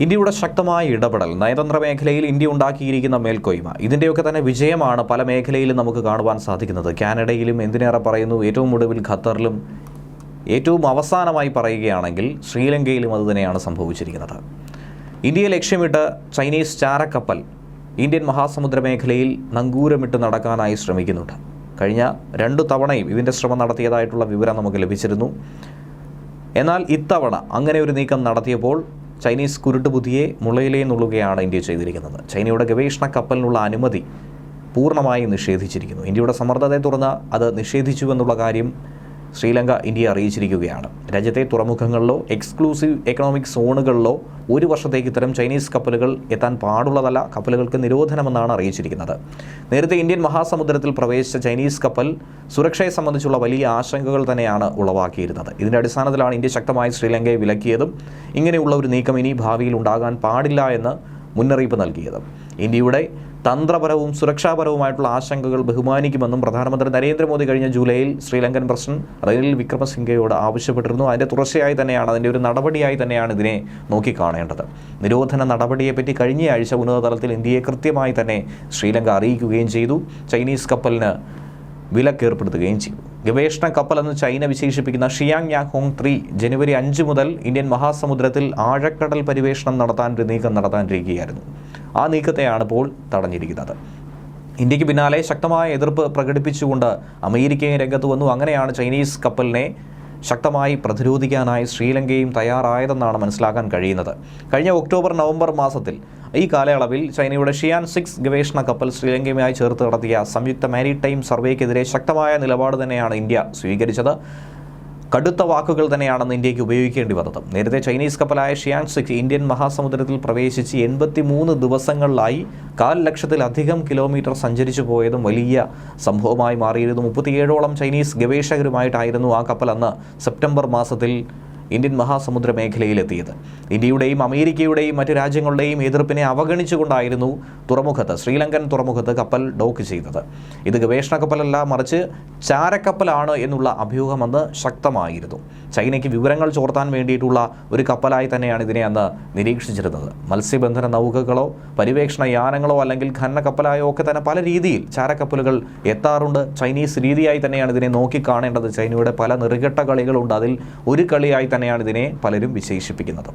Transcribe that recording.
ഇന്ത്യയുടെ ശക്തമായ ഇടപെടൽ, നയതന്ത്ര മേഖലയിൽ ഇന്ത്യ ഉണ്ടാക്കിയിരിക്കുന്ന മേൽക്കോയ്മ, ഇതിൻ്റെയൊക്കെ തന്നെ വിജയമാണ് പല മേഖലയിലും നമുക്ക് കാണുവാൻ സാധിക്കുന്നത്. കാനഡയിലും, എന്തിനേറെ പറയുന്നു ഏറ്റവും ഒടുവിൽ ഖത്തറിലും, ഏറ്റവും അവസാനമായി പറയുകയാണെങ്കിൽ ശ്രീലങ്കയിലും അതുതന്നെയാണ് സംഭവിച്ചിരിക്കുന്നത്. ഇന്ത്യയെ ലക്ഷ്യമിട്ട് ചൈനീസ് ചാരക്കപ്പൽ ഇന്ത്യൻ മഹാസമുദ്ര മേഖലയിൽ നങ്കൂരമിട്ട് നടക്കാനായി ശ്രമിക്കുന്നുണ്ട്. കഴിഞ്ഞ 2 തവണയും ഇതിൻ്റെ ശ്രമം നടത്തിയതായിട്ടുള്ള വിവരം നമുക്ക് ലഭിച്ചിരുന്നു. എന്നാൽ ഇത്തവണ അങ്ങനെ ഒരു നീക്കം നടത്തിയപ്പോൾ ചൈനീസ് കുരുട്ടുബുദ്ധിയെ മുളയിലേ നുള്ളുകയാണ് ഇന്ത്യ ചെയ്തിരിക്കുന്നത്. ചൈനയുടെ ഗവേഷണ കപ്പലിനുള്ള അനുമതി പൂർണ്ണമായും നിഷേധിച്ചിരിക്കുന്നു. ഇന്ത്യയുടെ സമ്മർദ്ദത്തെ തുടർന്ന് അത് നിഷേധിച്ചുവെന്നുള്ള കാര്യം ശ്രീലങ്ക ഇന്ത്യയെ അറിയിച്ചിരിക്കുകയാണ്. രാജ്യത്തെ തുറമുഖങ്ങളിലോ എക്സ്ക്ലൂസീവ് എക്കണോമിക് സോണുകളിലോ 1 വർഷത്തേക്ക് ഇത്തരം ചൈനീസ് കപ്പലുകൾ എത്താൻ പാടുള്ളതല്ല, കപ്പലുകൾക്ക് നിരോധനമെന്നാണ് അറിയിച്ചിരിക്കുന്നത്. നേരത്തെ ഇന്ത്യൻ മഹാസമുദ്രത്തിൽ പ്രവേശിച്ച ചൈനീസ് കപ്പൽ സുരക്ഷയെ സംബന്ധിച്ചുള്ള വലിയ ആശങ്കകൾ തന്നെയാണ് ഉളവാക്കിയിരുന്നത്. ഇതിൻ്റെ അടിസ്ഥാനത്തിലാണ് ഇന്ത്യ ശക്തമായി ശ്രീലങ്കയെ വിലക്കിയതും ഇങ്ങനെയുള്ള ഒരു നീക്കം ഇനി ഭാവിയിൽ ഉണ്ടാകാൻ പാടില്ല എന്ന് മുന്നറിയിപ്പ് നൽകിയതും. ഇന്ത്യയുടെ തന്ത്രപരവും സുരക്ഷാപരവുമായിട്ടുള്ള ആശങ്കകൾ ബഹുമാനിക്കുമെന്നും പ്രധാനമന്ത്രി നരേന്ദ്രമോദി കഴിഞ്ഞ ജൂലൈയിൽ ശ്രീലങ്കൻ പ്രസിഡന്റ് റനിൽ വിക്രമസിംഗയോട് ആവശ്യപ്പെട്ടിരുന്നു. അതിൻ്റെ തുടർച്ചയായി തന്നെയാണ്, അതിൻ്റെ ഒരു നടപടിയായി തന്നെയാണ് ഇതിനെ നോക്കിക്കാണേണ്ടത്. നിരോധന നടപടിയെപ്പറ്റി കഴിഞ്ഞയാഴ്ച ഉന്നതതലത്തിൽ ഇന്ത്യയെ കൃത്യമായി തന്നെ ശ്രീലങ്ക അറിയിക്കുകയും ചെയ്തു. ചൈനീസ് കപ്പലിന് വിലക്കേർപ്പെടുത്തുകയും ചെയ്തു. ഗവേഷണ കപ്പലെന്ന് ചൈന വിശേഷിപ്പിക്കുന്ന ഷിയാങ് യാങ് 3 ജനുവരി 5 മുതൽ ഇന്ത്യൻ മഹാസമുദ്രത്തിൽ ആഴക്കടൽ പരിവേഷണം നടത്താൻ ഒരു നീക്കം നടത്താനിരിക്കുകയായിരുന്നു. ആ നീക്കത്തെയാണ് ഇപ്പോൾ തടഞ്ഞിരിക്കുന്നത്. ഇന്ത്യക്ക് പിന്നാലെ ശക്തമായ എതിർപ്പ് പ്രകടിപ്പിച്ചുകൊണ്ട് അമേരിക്കയും രംഗത്ത് വന്നു. അങ്ങനെയാണ് ചൈനീസ് കപ്പലിനെ ശക്തമായി പ്രതിരോധിക്കാനായി ശ്രീലങ്കയും തയ്യാറായതെന്നാണ് മനസ്സിലാക്കാൻ കഴിയുന്നത്. കഴിഞ്ഞ ഒക്ടോബർ-നവംബർ മാസത്തിൽ ഈ കാലയളവിൽ ചൈനയുടെ ഷിയാൻ 6 ഗവേഷണ കപ്പൽ ശ്രീലങ്കയുമായി ചേർത്ത് നടത്തിയ സംയുക്ത മാരിടൈം സർവേക്കെതിരെ ശക്തമായ നിലപാട് തന്നെയാണ് ഇന്ത്യ സ്വീകരിച്ചത്. കടുത്ത വാക്കുകൾ തന്നെയാണെന്ന് ഇന്ത്യക്ക് ഉപയോഗിക്കേണ്ടി വന്നത്. നേരത്തെ ചൈനീസ് കപ്പലായ ഷിയാൻ 6 ഇന്ത്യൻ മഹാസമുദ്രത്തിൽ പ്രവേശിച്ച് 83 ദിവസങ്ങളിലായി 1,00,000-ലധികം കിലോമീറ്റർ സഞ്ചരിച്ചു പോയതും വലിയ സംഭവമായി മാറിയിരുന്നു. 37ഓളം ചൈനീസ് ഗവേഷകരുമായിട്ടായിരുന്നു ആ കപ്പൽ അന്ന് സെപ്റ്റംബർ മാസത്തിൽ ഇന്ത്യൻ മഹാസമുദ്ര മേഖലയിലെത്തിയത്. ഇന്ത്യയുടെയും അമേരിക്കയുടെയും മറ്റ് രാജ്യങ്ങളുടെയും എതിർപ്പിനെ അവഗണിച്ചുകൊണ്ടായിരുന്നു ശ്രീലങ്കൻ തുറമുഖത്ത് കപ്പൽ ഡോക്ക് ചെയ്തത്. ഇത് ഗവേഷണ കപ്പലല്ല, മറിച്ച് ചാരക്കപ്പലാണ് എന്നുള്ള അഭ്യൂഹം അന്ന് ശക്തമായിരുന്നു. ചൈനയ്ക്ക് വിവരങ്ങൾ ചോർത്താൻ വേണ്ടിയിട്ടുള്ള ഒരു കപ്പലായി തന്നെയാണ് ഇതിനെ അന്ന് നിരീക്ഷിച്ചിരുന്നത്. മത്സ്യബന്ധന നൗകകളോ പര്യവേക്ഷണ യാനങ്ങളോ അല്ലെങ്കിൽ ഖനന കപ്പലായോ ഒക്കെ തന്നെ പല രീതിയിൽ ചാരക്കപ്പലുകൾ എത്താറുണ്ട്. ചൈനീസ് രീതിയായി തന്നെയാണ് ഇതിനെ നോക്കിക്കാണേണ്ടത്. ചൈനയുടെ പല നെറുകെട്ട കളികളുണ്ട്. അതിൽ ഒരു കളിയായി തന്നെയാണ് ഇതിനെ പലരും വിശേഷിപ്പിക്കുന്നത്.